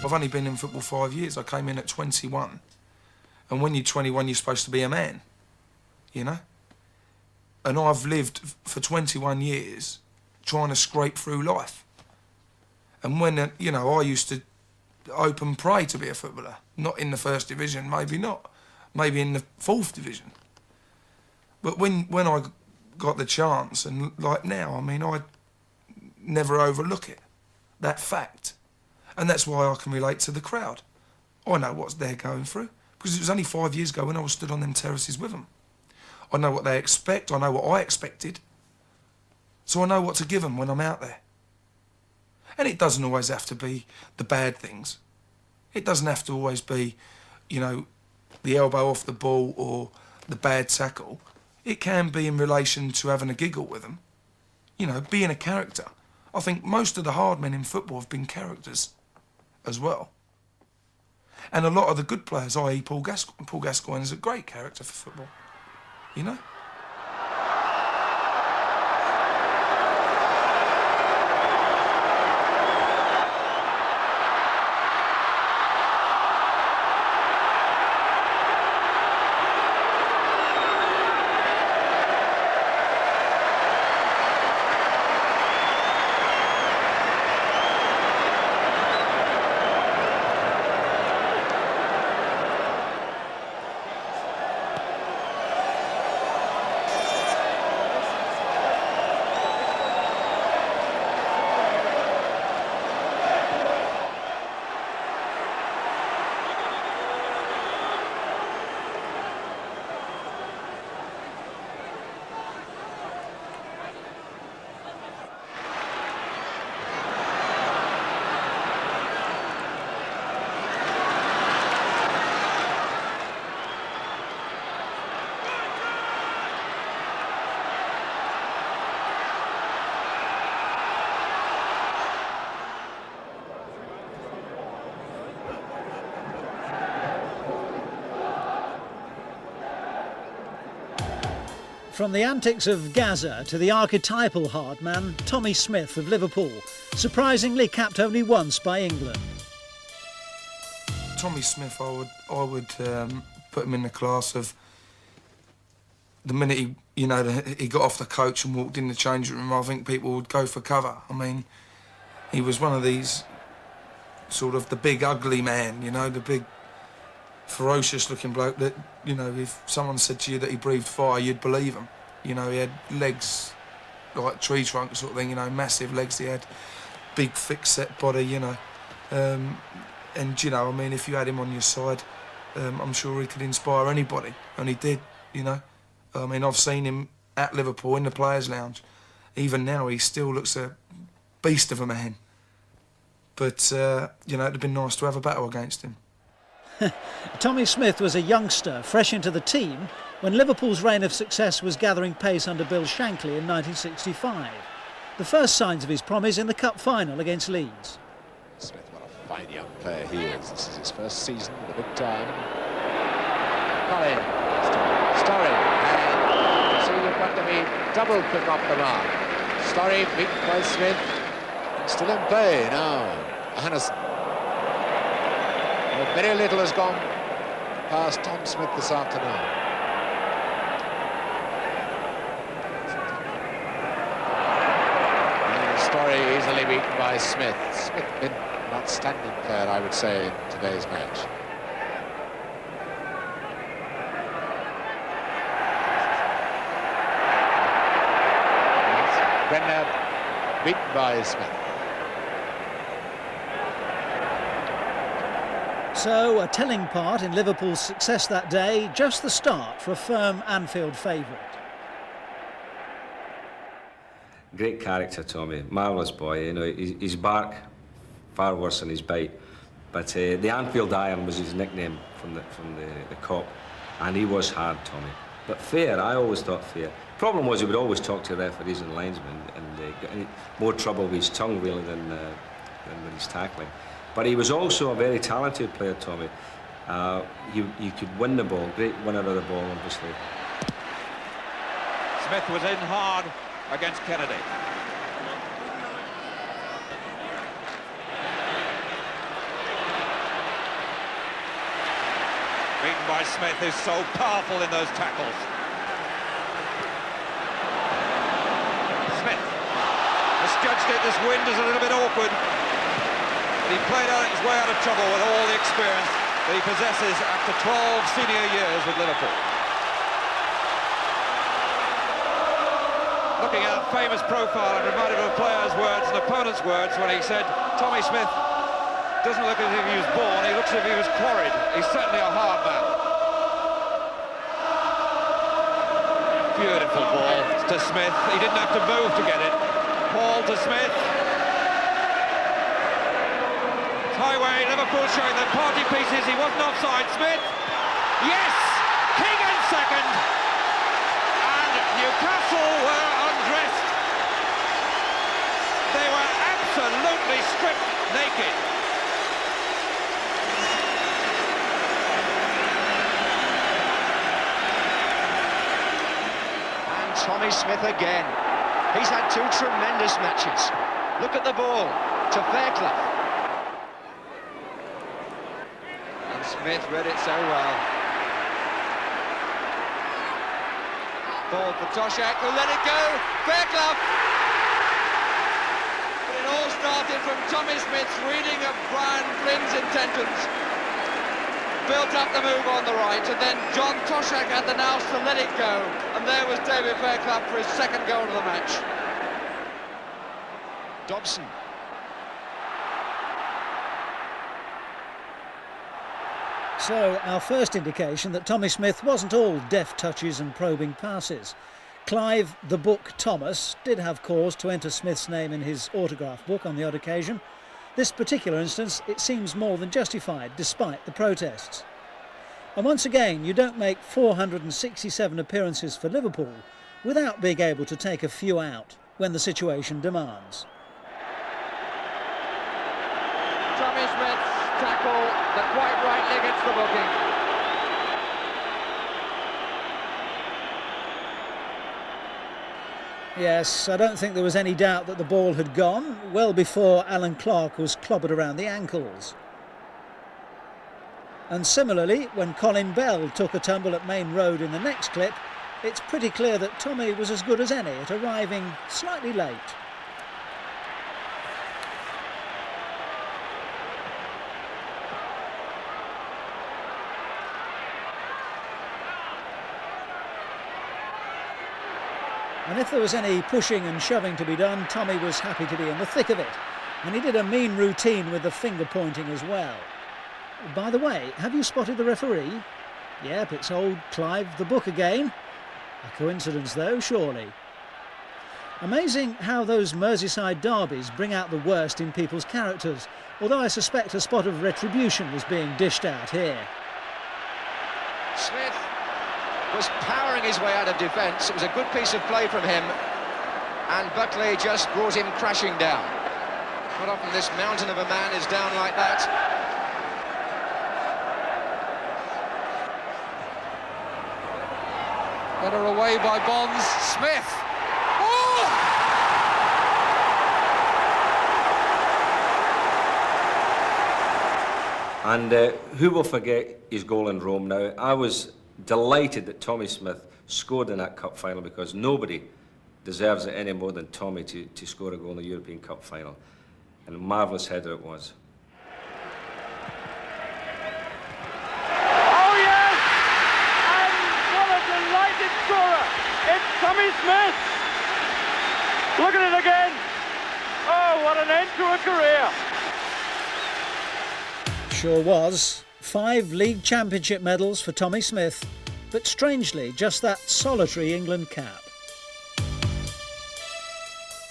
I've only been in football 5 years. I came in at 21. And when you're 21, you're supposed to be a man, you know? And I've lived for 21 years trying to scrape through life. And when, you know, I used to open pray to be a footballer. Not in the first division, maybe not. Maybe in the fourth division. But when I got the chance, and like now, I mean, I never overlook it, that fact. And that's why I can relate to the crowd. I know what they're going through, because it was only 5 years ago when I was stood on them terraces with them. I know what they expect, I know what I expected, so I know what to give them when I'm out there. And it doesn't always have to be the bad things. It doesn't have to always be, you know, the elbow off the ball or the bad tackle. It can be in relation to having a giggle with them. You know, being a character. I think most of the hard men in football have been characters as well. And a lot of the good players, i.e. Paul Gascoigne is a great character for football, you know? From the antics of Gaza to the archetypal hard man, Tommy Smith of Liverpool, surprisingly capped only once by England. Tommy Smith, I would put him in the class of the minute he got off the coach and walked in the changing room, I think people would go for cover. I mean, he was one of these sort of the big ugly man, you know, the big ferocious looking bloke that, you know, if someone said to you that he breathed fire, you'd believe him. You know, he had legs like tree trunk sort of thing, you know, massive legs. He had big, thick set body, you know. And, you know, I mean, if you had him on your side, I'm sure he could inspire anybody. And he did, you know. I mean, I've seen him at Liverpool in the Players' Lounge. Even now, he still looks a beast of a man. But, you know, it'd have been nice to have a battle against him. Tommy Smith was a youngster, fresh into the team, when Liverpool's reign of success was gathering pace under Bill Shankly in 1965. The first signs of his promise in the Cup final against Leeds. Smith, what a fine young player he is. This is his first season at the big time. Colin, Storey, and so you've got to be double quick off the mark. Storey beaten by Smith, still in play now. Hannison. Well, very little has gone past Tom Smith this afternoon. And Storey easily beaten by Smith. Smith been an outstanding player, I would say, in today's match. Brenner beaten by Smith. So, a telling part in Liverpool's success that day, just the start for a firm Anfield favourite. Great character, Tommy. Marvellous boy. You know, his bark far worse than his bite. But the Anfield Iron was his nickname from the Kop, and he was hard, Tommy. But fair. I always thought fair. Problem was he would always talk to referees and linesmen, and get more trouble with his tongue really than with his tackling. But he was also a very talented player, Tommy. You could win the ball, great winner of the ball, obviously. Smith was in hard against Kennedy. by Smith, who's so powerful in those tackles. Smith misjudged it. This wind is a little bit awkward, but he played his way out of trouble with all the experience that he possesses after 12 senior years with Liverpool. Looking at that famous profile, I'm reminded of a player's words and opponent's words when he said, Tommy Smith doesn't look as if he was born, he looks as if he was quarried. He's certainly a hard man. Beautiful ball to Smith. He didn't have to move to get it. Ball to Smith. Highway, Liverpool showing their party pieces. He wasn't offside. Smith. Yes! King in second. And Newcastle were undressed. They were absolutely stripped naked. Tommy Smith again. He's had two tremendous matches. Look at the ball to Fairclough. And Smith read it so well. Ball for Toshak, who let it go. Fairclough. But it all started from Tommy Smith's reading of Brian Flynn's intentions. Built up the move on the right, and then John Toshak had the nous to let it go, and there was David Fairclough for his second goal of the match. Dobson. So, our first indication that Tommy Smith wasn't all deft touches and probing passes. Clive the Book Thomas did have cause to enter Smith's name in his autograph book on the odd occasion. This particular instance, it seems more than justified, despite the protests. And once again, you don't make 467 appearances for Liverpool without being able to take a few out when the situation demands. Tommy Smith's tackle, the quite rightly gets the booking. Yes, I don't think there was any doubt that the ball had gone, well before Alan Clark was clobbered around the ankles. And similarly, when Colin Bell took a tumble at Main Road in the next clip, it's pretty clear that Tommy was as good as any at arriving slightly late. And if there was any pushing and shoving to be done, Tommy was happy to be in the thick of it. And he did a mean routine with the finger pointing as well. By the way, have you spotted the referee? Yep, it's old Clive the Book again. A coincidence though, surely. Amazing how those Merseyside derbies bring out the worst in people's characters, although I suspect a spot of retribution was being dished out here. Smith was powering his way out of defence. It was a good piece of play from him, and Buckley just brought him crashing down. Not often this mountain of a man is down like that. Better away by Bonds. Smith. Oh! And who will forget his goal in Rome now? I was delighted that Tommy Smith scored in that cup final, because nobody deserves it any more than Tommy to score a goal in the European Cup final. And a marvellous header it was. Oh yes! And what a delighted scorer! It's Tommy Smith! Look at it again! Oh, what an end to a career! Sure was. 5 league championship medals for Tommy Smith, but strangely just that solitary England cap.